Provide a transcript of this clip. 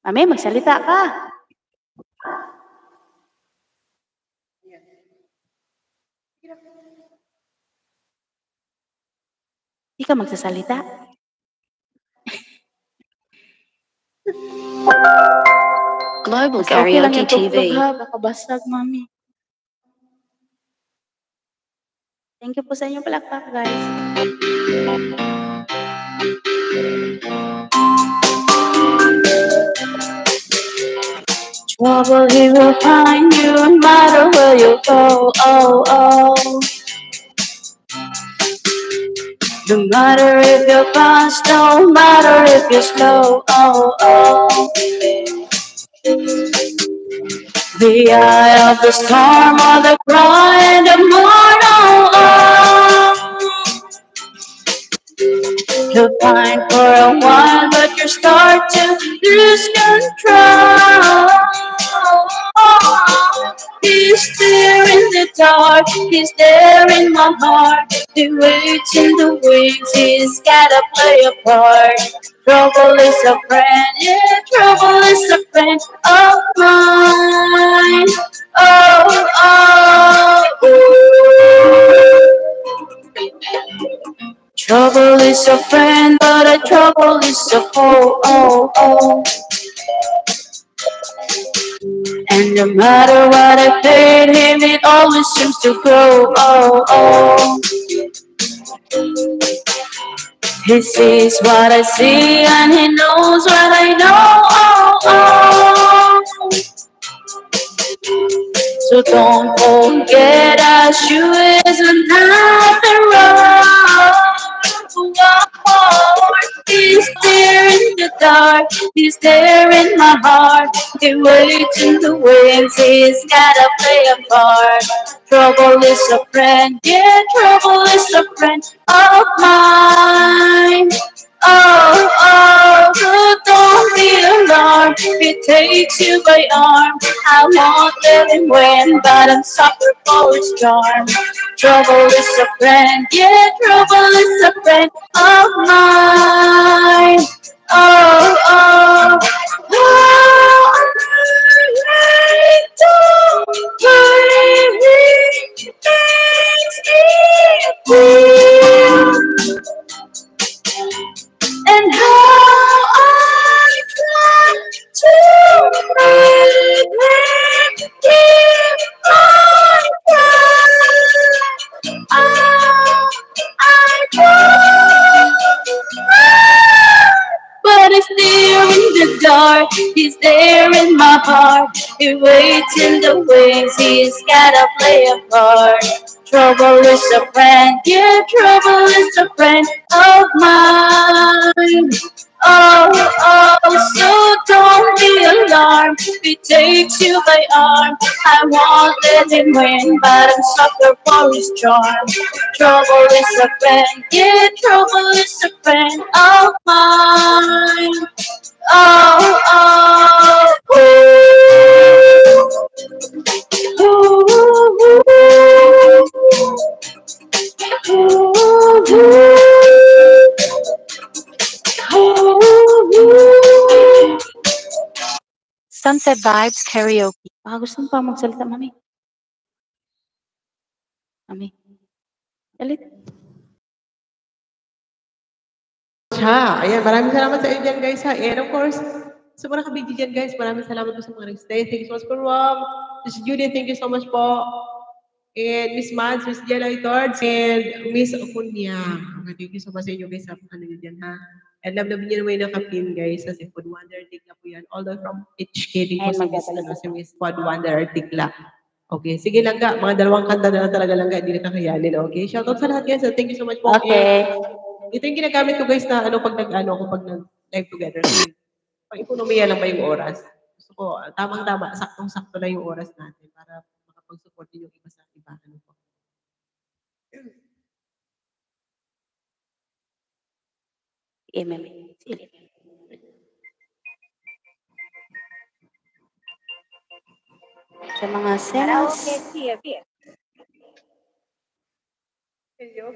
Mami, magsalita ka. Hindi ka magsasalita. Global Basta okay lang Karaoke yung tuklog TV. ha, baka basag, mami. Thank you po sa inyong palakpak, guys. Trouble he will find you no matter where you go. Oh, oh. No matter if you're fast, no matter if you're slow. Oh, oh. The eye of the storm or the cry in the morning. Oh, you'll find for a while, but you start to lose control. He's there in the dark, he's there in my heart. He waits in the wings, he's gotta play a part. Trouble is a friend, yeah, trouble is a friend of mine. Oh, oh, ooh. Trouble is a friend, but a trouble is a foe. Oh, oh. And no matter what I paid him, it always seems to grow. Oh, oh. He sees what I see and he knows what I know. Oh, oh. So don't forget our shoe is nothing wrong. He's there in the dark, he's there in my heart. He waits in the wings, he's gotta play a part. Trouble is a friend, yeah, trouble is a friend of mine. Oh, oh, but don't be alarmed if he takes you by arm. I won't let him win, but I'm suffer for his charm. Trouble is a friend, yeah, trouble is a friend of mine. Oh, oh, oh, and how I try to make him give my time. I try, but he's there in the dark, he's there in my heart. He waits in the wings, he's gotta play a part. Trouble is a friend, yeah, trouble is a friend of mine. Oh, oh, so don't be alarmed if he takes you by arm. I won't let him win, but I'm sucker for his charm. Trouble is a friend, yeah, trouble is a friend of mine. Oh, oh, ooh, ooh, ooh, ooh, ooh. Sunset Vibes Karaoke. Baka gusto mo pa magsalita, mami. Mami. Galit. Ha, ayan, maraming salamat sa inyo dyan, guys, ha. And of course, sa mga nakabidyo dyan, guys, maraming salamat po sa mga nag-stay. Thank you so much for Rob. Miss Judy, thank you so much po. And Miss Mads, Miss Jella Itords, and Miss Okunya. Okay, thank you so much sa inyo, guys, sa ano nyo dyan, ha. And love niyo naman yung nakapin, guys, sa si Food Wonder Tigla po yan. All the way from HK, din po si Miss Food Wonder Tigla. Okay, sige lang ka. Mga dalawang kanta na lang talaga lang ka. Hindi na kakayanin, okay? Shoutout sa lahat, guys. Thank you so much po. Okay. Ito yung ginagamit ko, guys, na ano pag nag-live together. Pang ekonomiya lang ba yung oras? Gusto ko, tamang-tama, saktong-sakto lang yung oras natin para makapag-support din yung iba sa iba. Ano po. Mami. Sige. Sa mga sales. Hello?